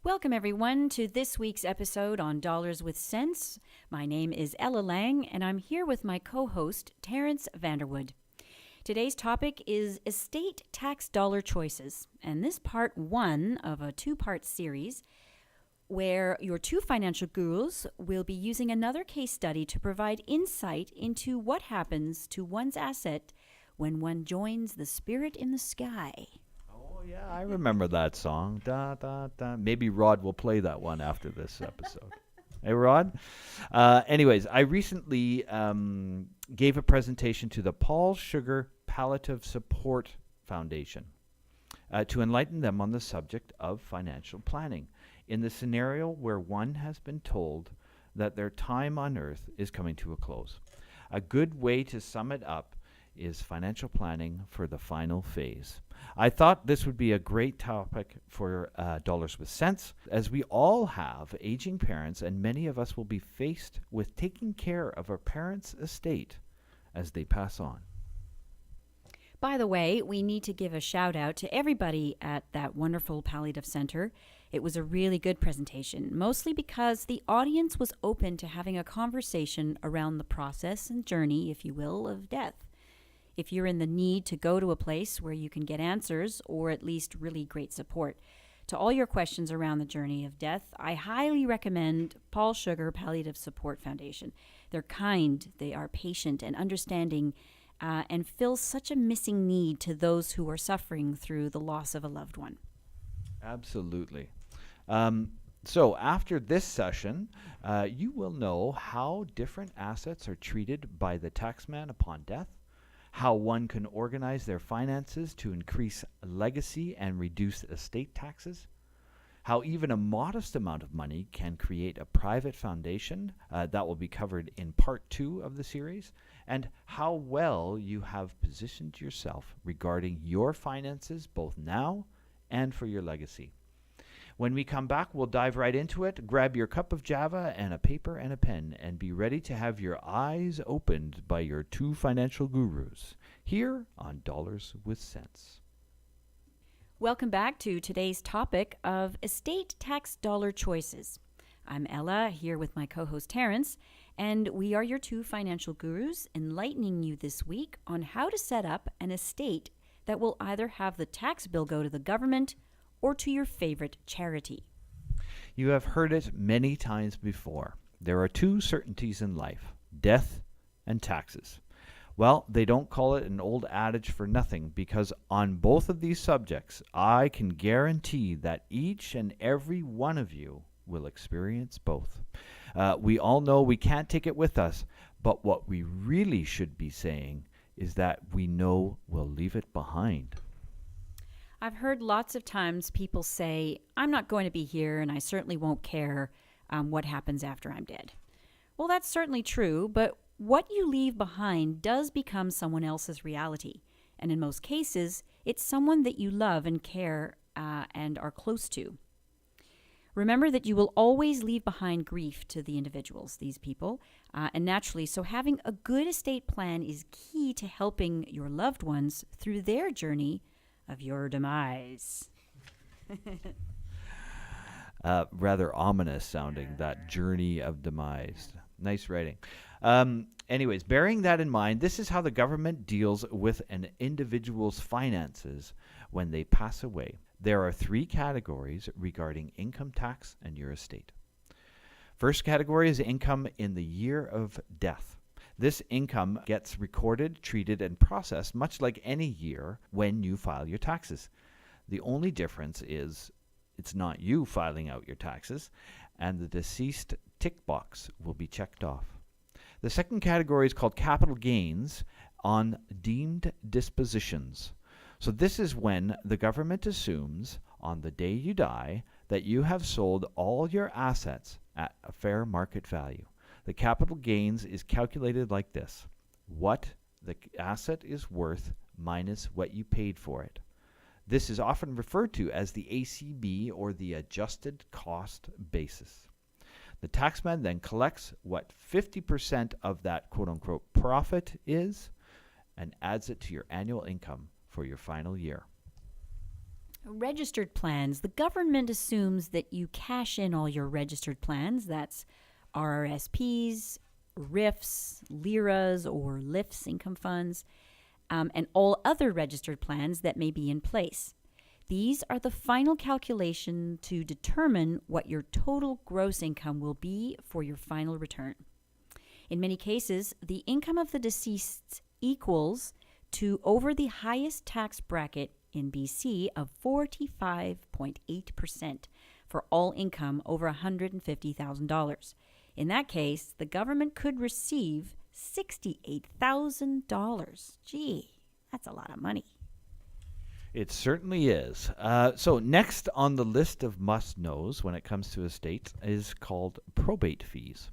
Welcome, everyone, to this week's episode on Dollars with Sense. My name is Ella Lang, and I'm here with my co-host, Terrence Vanderwood. Today's topic is estate tax dollar choices, and this part one of a two-part series where your two financial gurus will be using another case study to provide insight into what happens to one's asset when one joins the spirit in the sky. Oh, yeah, I remember that song. Da, da, da. Maybe Rod will play that one after this episode. Hey, Rod? Anyways, I recently gave a presentation to the Paul Sugar Palliative Support Foundation to enlighten them on the subject of financial planning in the scenario where one has been told that their time on earth is coming to a close. A good way to sum it up is financial planning for the final phase. I thought this would be a great topic for Dollars with Sense, as we all have aging parents, and many of us will be faced with taking care of our parents' estate as they pass on. By the way, we need to give a shout out to everybody at that wonderful palliative center. It was a really good presentation, mostly because the audience was open to having a conversation around the process and journey, if you will, of death. If you're in the need to go to a place where you can get answers or at least really great support to all your questions around the journey of death, I highly recommend Paul Sugar Palliative Support Foundation. They're kind, they are patient and understanding, and fill such a missing need to those who are suffering through the loss of a loved one. Absolutely. So after this session, you will know how different assets are treated by the taxman upon death, how one can organize their finances to increase legacy and reduce estate taxes, how even a modest amount of money can create a private foundation that will be covered in part 2 of the series, and how well you have positioned yourself regarding your finances both now and for your legacy. When we come back, we'll dive right into it. Grab your cup of Java and a paper and a pen and be ready to have your eyes opened by your two financial gurus here on Dollars with Sense. Welcome back to today's topic of estate tax dollar choices. I'm Ella, here with my co-host Terrence, and we are your two financial gurus enlightening you this week on how to set up an estate that will either have the tax bill go to the government or to your favorite charity. You have heard it many times before. There are two certainties in life, death and taxes. Well, they don't call it an old adage for nothing, because on both of these subjects, I can guarantee that each and every one of you will experience both. We all know we can't take it with us, but what we really should be saying is that we know we'll leave it behind. I've heard lots of times people say, I'm not going to be here and I certainly won't care what happens after I'm dead. Well, that's certainly true, but what you leave behind does become someone else's reality. And in most cases, it's someone that you love and care and are close to. Remember that you will always leave behind grief to the individuals, these people, and naturally, so having a good estate plan is key to helping your loved ones through their journey of your demise. Rather ominous sounding, that journey of demise. Nice writing. Anyways, bearing that in mind, this is how the government deals with an individual's finances when they pass away. There are 3 categories regarding income tax and your estate. First category is income in the year of death. This income gets recorded, treated, and processed much like any year when you file your taxes. The only difference is it's not you filing out your taxes, and the deceased tick box will be checked off. The second category is called capital gains on deemed dispositions. So this is when the government assumes on the day you die that you have sold all your assets at a fair market value. The capital gains is calculated like this: what the asset is worth minus what you paid for it. This is often referred to as the ACB, or the adjusted cost basis. The taxman then collects what 50% of that quote-unquote profit is and adds it to your annual income for your final year. Registered plans. The government assumes that you cash in all your registered plans. That's RRSPs, RIFs, LIRAs, or LIFs, income funds, and all other registered plans that may be in place. These are the final calculation to determine what your total gross income will be for your final return. In many cases, the income of the deceased equals to over the highest tax bracket in BC of 45.8% for all income over $150,000. In that case, the government could receive $68,000. Gee, that's a lot of money. It certainly is. So next on the list of must-knows when it comes to estates is called probate fees.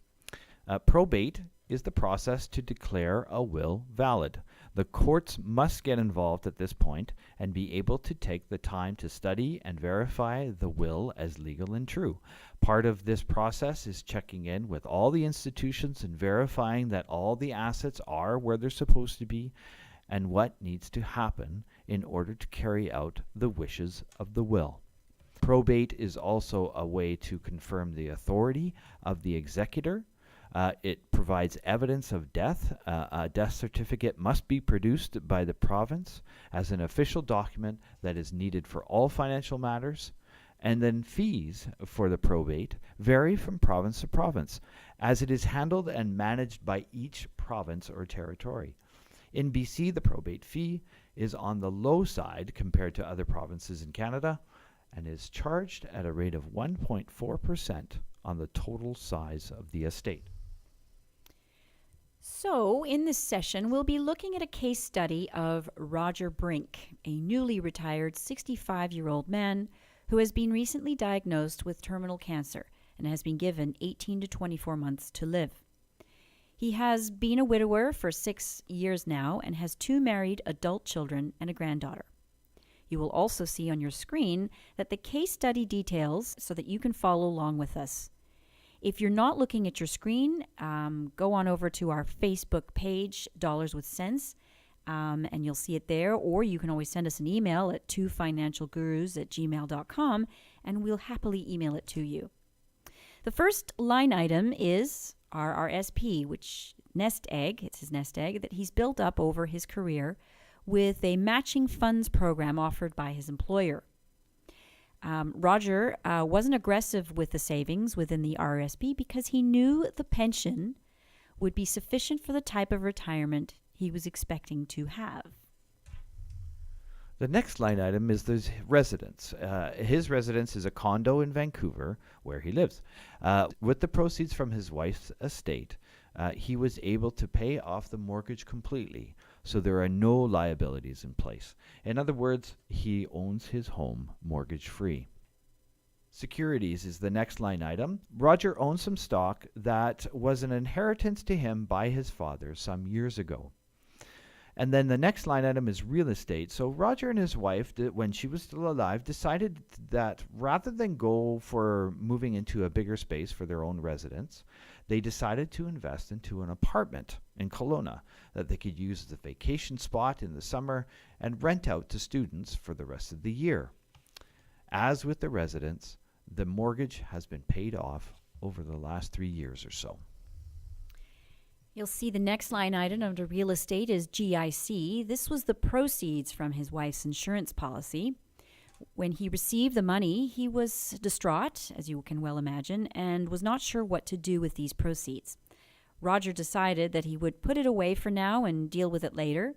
Probate is the process to declare a will valid. The courts must get involved at this point and be able to take the time to study and verify the will as legal and true. Part of this process is checking in with all the institutions and verifying that all the assets are where they're supposed to be and what needs to happen in order to carry out the wishes of the will. Probate is also a way to confirm the authority of the executor. It provides evidence of death. A death certificate must be produced by the province as an official document that is needed for all financial matters. And then fees for the probate vary from province to province, as it is handled and managed by each province or territory. In BC, the probate fee is on the low side compared to other provinces in Canada and is charged at a rate of 1.4% on the total size of the estate. So, in this session, we'll be looking at a case study of Roger Brink, a newly retired 65-year-old man who has been recently diagnosed with terminal cancer and has been given 18 to 24 months to live. He has been a widower for 6 years now and has 2 married adult children and a granddaughter. You will also see on your screen that the case study details so that you can follow along with us. If you're not looking at your screen, go on over to our Facebook page, Dollars with Sense, and you'll see it there. Or you can always send us an email at twofinancialgurus@gmail.com, and we'll happily email it to you. The first line item is RRSP, which nest egg, it's his nest egg, that he's built up over his career with a matching funds program offered by his employer. Roger wasn't aggressive with the savings within the RRSP because he knew the pension would be sufficient for the type of retirement he was expecting to have. The next line item is the residence. His residence is a condo in Vancouver where he lives. With the proceeds from his wife's estate, he was able to pay off the mortgage completely, so there are no liabilities in place. In other words, he owns his home mortgage-free. Securities is the next line item. Roger owns some stock that was an inheritance to him by his father some years ago. And then the next line item is real estate. So Roger and his wife, when she was still alive, decided that rather than go for moving into a bigger space for their own residence, they decided to invest into an apartment in Kelowna that they could use as a vacation spot in the summer and rent out to students for the rest of the year. As with the residence, the mortgage has been paid off over the last 3 years or so. You'll see the next line item under real estate is GIC. This was the proceeds from his wife's insurance policy. When he received the money, he was distraught, as you can well imagine, and was not sure what to do with these proceeds. Roger decided that he would put it away for now and deal with it later.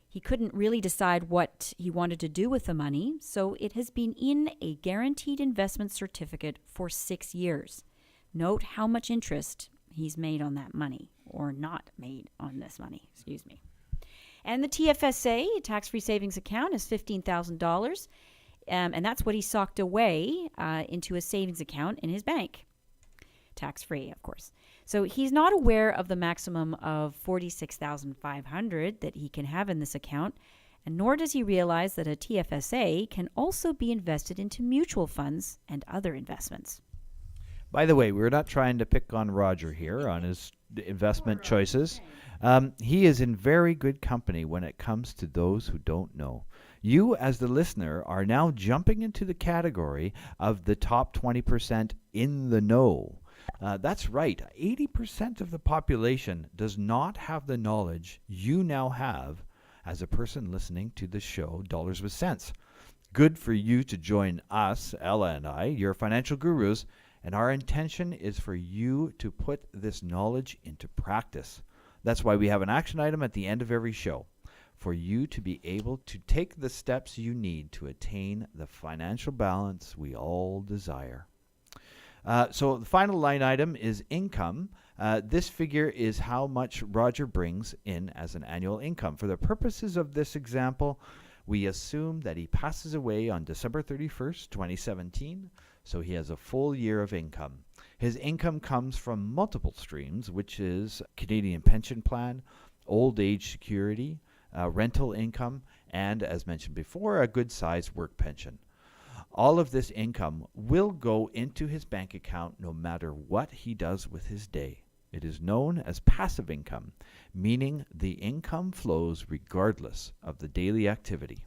He couldn't really decide what he wanted to do with the money, so it has been in a guaranteed investment certificate for 6 years. Note how much interest he's made on that money, or not made on this money, excuse me. And the TFSA, tax-free savings account, is $15,000, and that's what he socked away into a savings account in his bank. Tax-free, of course. So he's not aware of the maximum of $46,500 that he can have in this account, and nor does he realize that a TFSA can also be invested into mutual funds and other investments. By the way, we're not trying to pick on Roger here on his investment choices. He is in very good company when it comes to those who don't know. You, as the listener, are now jumping into the category of the top 20% in the know. That's right. 80% of the population does not have the knowledge you now have as a person listening to the show Dollars with Sense. Good for you to join us, Ella and I, your financial gurus, and our intention is for you to put this knowledge into practice. That's why we have an action item at the end of every show, for you to be able to take the steps you need to attain the financial balance we all desire. So the final line item is income. This figure is how much Roger brings in as an annual income. For the purposes of this example, we assume that he passes away on December 31st, 2017, so he has a full year of income. His income comes from multiple streams, which is Canadian Pension Plan, Old Age Security, rental income, and, as mentioned before, a good-sized work pension. All of this income will go into his bank account no matter what he does with his day. It is known as passive income, meaning the income flows regardless of the daily activity.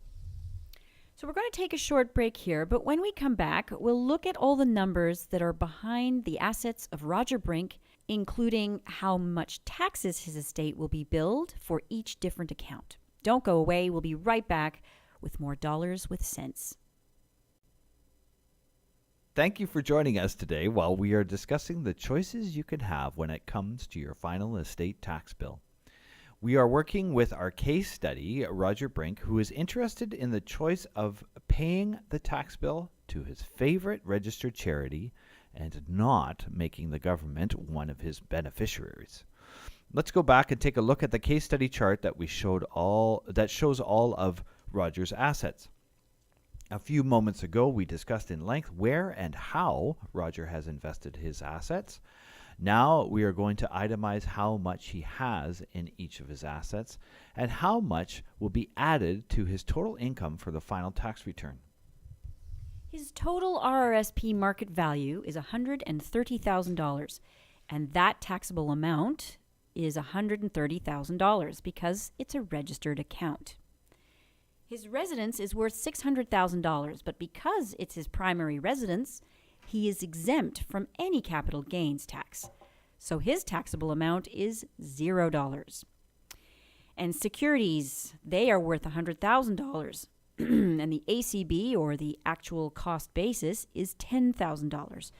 So we're going to take a short break here, but when we come back, we'll look at all the numbers that are behind the assets of Roger Brink, including how much taxes his estate will be billed for each different account. Don't go away. We'll be right back with more Dollars with Sense. Thank you for joining us today while we are discussing the choices you can have when it comes to your final estate tax bill. We are working with our case study, Roger Brink, who is interested in the choice of paying the tax bill to his favorite registered charity and not making the government one of his beneficiaries. Let's go back and take a look at the case study chart that shows all of Roger's assets. A few moments ago, we discussed in length where and how Roger has invested his assets. Now we are going to itemize how much he has in each of his assets and how much will be added to his total income for the final tax return. His total RRSP market value is $130,000, and that taxable amount is $130,000 because it's a registered account. His residence is worth $600,000, but because it's his primary residence, he is exempt from any capital gains tax. So his taxable amount is $0. And securities, they are worth $100,000. And the ACB, or the actual cost basis, is $10,000.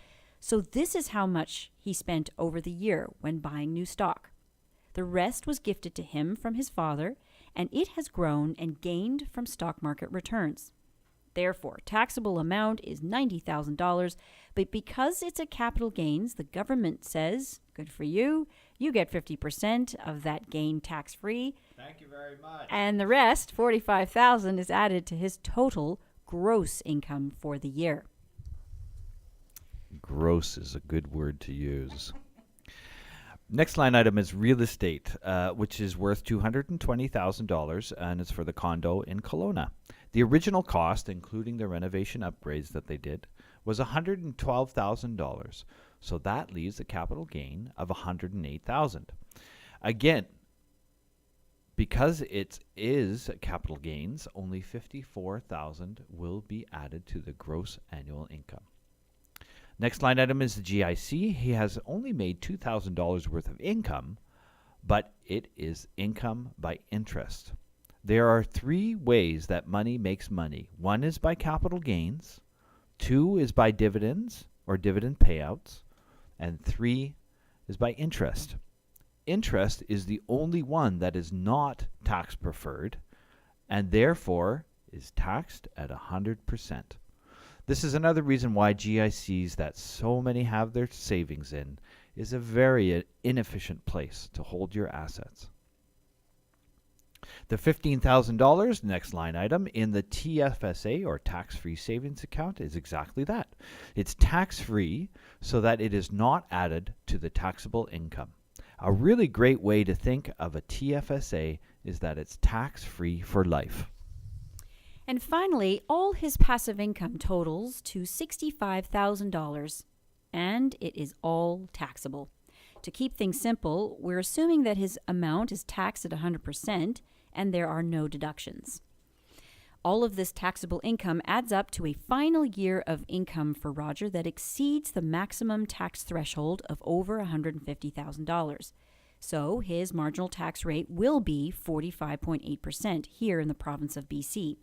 So this is how much he spent over the year when buying new stock. The rest was gifted to him from his father, and it has grown and gained from stock market returns. Therefore, taxable amount is $90,000, but because it's a capital gains, the government says, good for you, you get 50% of that gain tax-free. Thank you very much. And the rest, $45,000, is added to his total gross income for the year. Gross is a good word to use. Next line item is real estate, which is worth $220,000, and it's for the condo in Kelowna. The original cost, including the renovation upgrades that they did, was $112,000. So that leaves a capital gain of $108,000. Again, because it is capital gains, only $54,000 will be added to the gross annual income. Next line item is the GIC. He has only made $2,000 worth of income, but it is income by interest. There are three ways that money makes money. One is by capital gains, two is by dividends or dividend payouts, and three is by interest. Interest is the only one that is not tax preferred and therefore is taxed at 100%. This is another reason why GICs that so many have their savings in is a very inefficient place to hold your assets. The $15,000, next line item, in the TFSA or tax-free savings account is exactly that. It's tax-free so that it is not added to the taxable income. A really great way to think of a TFSA is that it's tax-free for life. And finally, all his passive income totals to $65,000, and it is all taxable. To keep things simple, we're assuming that his amount is taxed at 100% and there are no deductions. All of this taxable income adds up to a final year of income for Roger that exceeds the maximum tax threshold of over $150,000. So his marginal tax rate will be 45.8% here in the province of BC.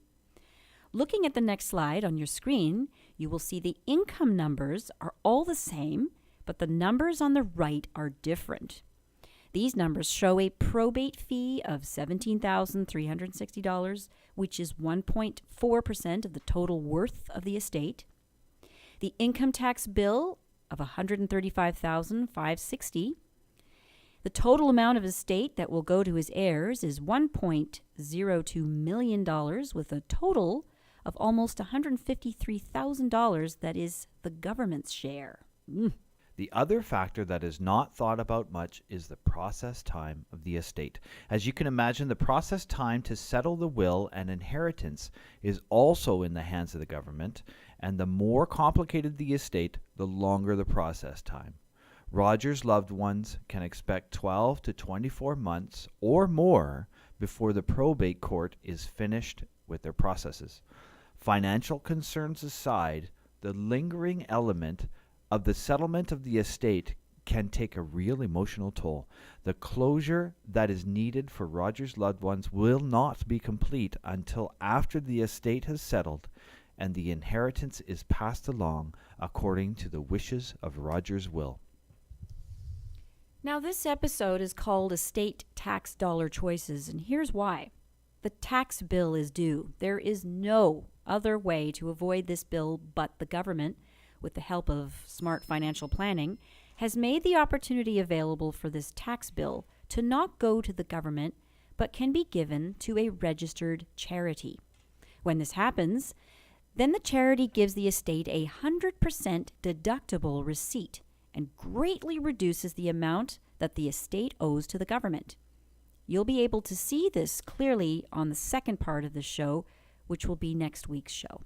Looking at the next slide on your screen, you will see the income numbers are all the same, but the numbers on the right are different. These numbers show a probate fee of $17,360, which is 1.4% of the total worth of the estate. The income tax bill of $135,560. The total amount of estate that will go to his heirs is $1.02 million, with a total of almost $153,000 that is the government's share. The other factor that is not thought about much is the process time of the estate. As you can imagine, the process time to settle the will and inheritance is also in the hands of the government, and the more complicated the estate, the longer the process time. Roger's loved ones can expect 12 to 24 months or more before the probate court is finished with their processes. Financial concerns aside, the lingering element of the settlement of the estate can take a real emotional toll. The closure that is needed for Roger's loved ones will not be complete until after the estate has settled and the inheritance is passed along according to the wishes of Roger's will. Now, this episode is called Estate Tax Dollar Choices, and here's why. The tax bill is due. There is no other way to avoid this bill but the government, with the help of smart financial planning, has made the opportunity available for this tax bill to not go to the government but can be given to a registered charity. When this happens, then the charity gives the estate a 100% deductible receipt and greatly reduces the amount that the estate owes to the government. You'll be able to see this clearly on the second part of the show, which will be next week's show.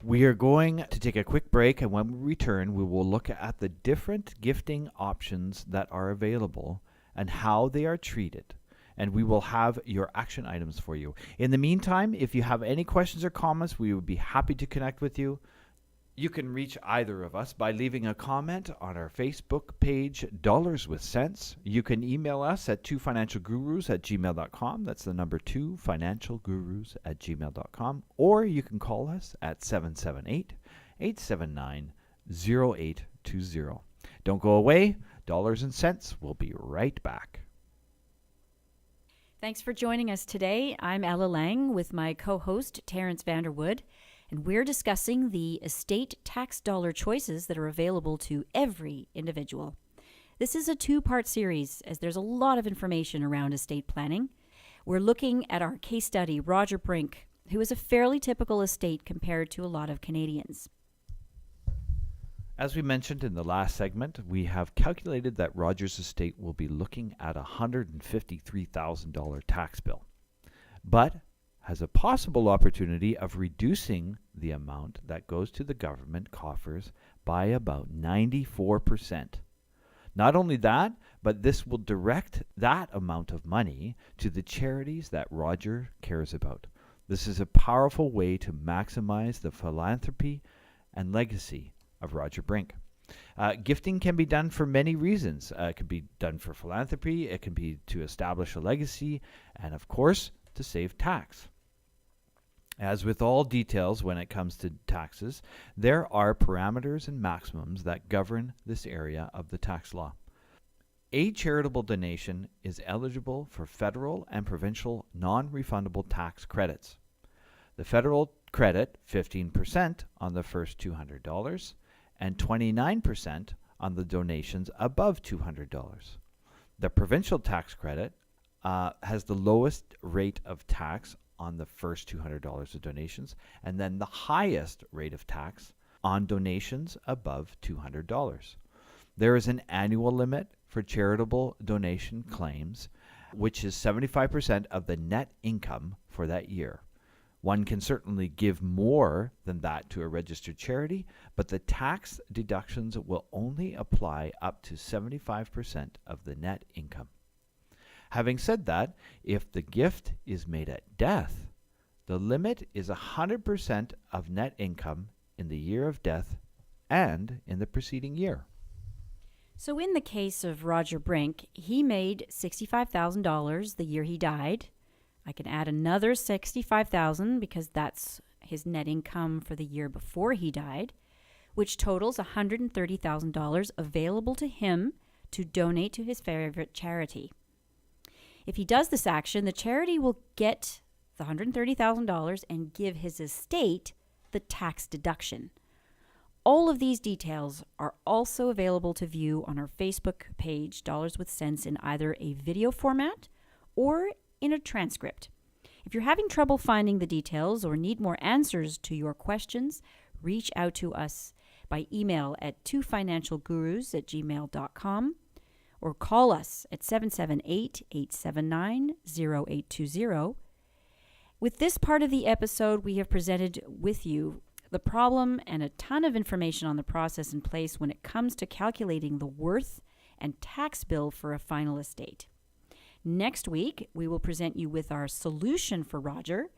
We are going to take a quick break, and when we return, we will look at the different gifting options that are available and how they are treated. And we will have your action items for you. In the meantime, if you have any questions or comments, we would be happy to connect with you. You can reach either of us by leaving a comment on our Facebook page, Dollars with Sense. You can email us at twofinancialgurus@gmail.com. That's the number 2financialgurus@gmail.com. Or you can call us at 778-879-0820. Don't go away. Dollars and Cents will be right back. Thanks for joining us today. I'm Ella Lang with my co-host, Terrence Vanderwood. And we're discussing the estate tax dollar choices that are available to every individual. This is a two-part series, as there's a lot of information around estate planning. We're looking at our case study, Roger Brink, who is a fairly typical estate compared to a lot of Canadians. As we mentioned in the last segment, we have calculated that Roger's estate will be looking at a $153,000 tax bill, but has a possible opportunity of reducing the amount that goes to the government coffers by about 94%. Not only that, but this will direct that amount of money to the charities that Roger cares about. This is a powerful way to maximize the philanthropy and legacy of Roger Brink. Gifting can be done for many reasons. It can be done for philanthropy, it can be to establish a legacy, and of course, to save tax. As with all details when it comes to taxes, there are parameters and maximums that govern this area of the tax law. A charitable donation is eligible for federal and provincial non-refundable tax credits. The federal credit, 15% on the first $200 and 29% on the donations above $200. The provincial tax credit has the lowest rate of tax on the first $200 of donations, and then the highest rate of tax on donations above $200. There is an annual limit for charitable donation claims, which is 75% of the net income for that year. One can certainly give more than that to a registered charity, but the tax deductions will only apply up to 75% of the net income. Having said that, if the gift is made at death, The limit is 100% of net income in the year of death and in the preceding year. So in the case of Roger Brink, he made $65,000 the year he died. I can add another $65,000 because that's his net income for the year before he died, which totals $130,000 available to him to donate to his favorite charity. If he does this action, the charity will get the $130,000 and give his estate the tax deduction. All of these details are also available to view on our Facebook page, Dollars with Sense, in either a video format or in a transcript. If you're having trouble finding the details or need more answers to your questions, reach out to us by email at twofinancialgurus@gmail.com or call us at 778-879-0820. With this part of the episode, we have presented with you the problem and a ton of information on the process in place when it comes to calculating the worth and tax bill for a final estate. Next week, we will present you with our solution for Roger,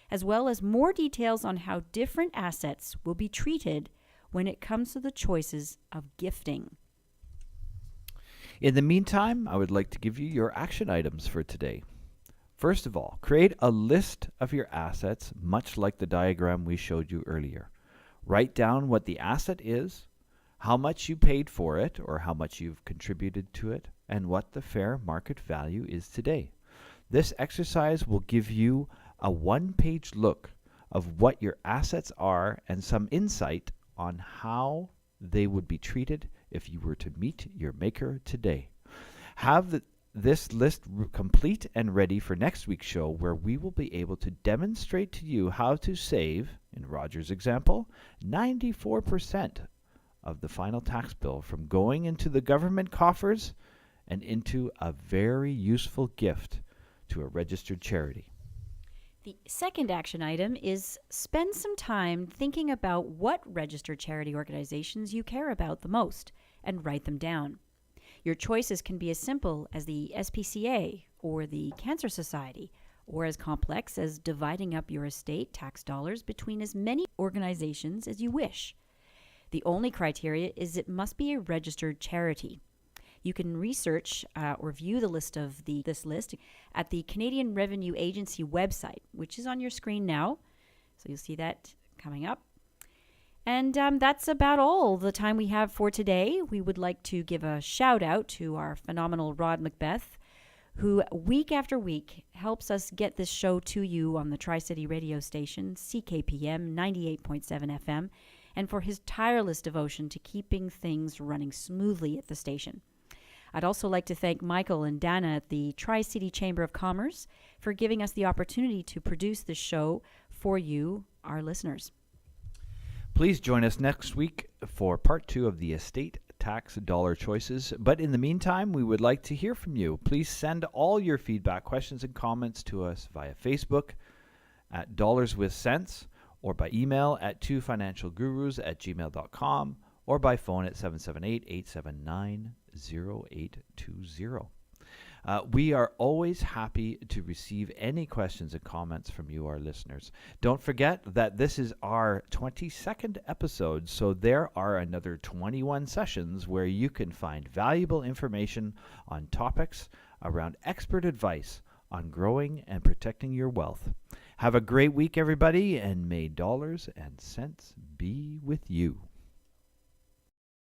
as well as more details on how different assets will be treated when it comes to the choices of gifting. In the meantime, I would like to give you your action items for today. First of all, create a list of your assets, much like the diagram we showed you earlier. Write down what the asset is, how much you paid for it or how much you've contributed to it, and what the fair market value is today. This exercise will give you a one-page look of what your assets are and some insight on how they would be treated if you were to meet your maker today. Have this list complete and ready for next week's show, where we will be able to demonstrate to you how to save, in Roger's example, 94% of the final tax bill from going into the government coffers and into a very useful gift to a registered charity. The second action item is spend some time thinking about what registered charity organizations you care about the most and write them down. Your choices can be as simple as the SPCA or the Cancer Society, or as complex as dividing up your estate tax dollars between as many organizations as you wish. The only criteria is it must be a registered charity. You can research or view the list of this list at the Canadian Revenue Agency website, which is on your screen now. So you'll see that coming up. And that's about all the time we have for today. We would like to give a shout out to our phenomenal Rod Macbeth, who week after week helps us get this show to you on the Tri-City radio station, CKPM 98.7 FM, and for his tireless devotion to keeping things running smoothly at the station. I'd also like to thank Michael and Dana at the Tri-City Chamber of Commerce for giving us the opportunity to produce this show for you, our listeners. Please join us next week for part 2 of the estate tax dollar choices. But in the meantime, we would like to hear from you. Please send all your feedback, questions, and comments to us via Facebook at Dollars with Sense, or by email at twofinancialgurus@gmail.com, or by phone at 778-879-0820. We are always happy to receive any questions and comments from you, our listeners. Don't forget that this is our 22nd episode, so there are another 21 sessions where you can find valuable information on topics around expert advice on growing and protecting your wealth. Have a great week, everybody, and may dollars and cents be with you.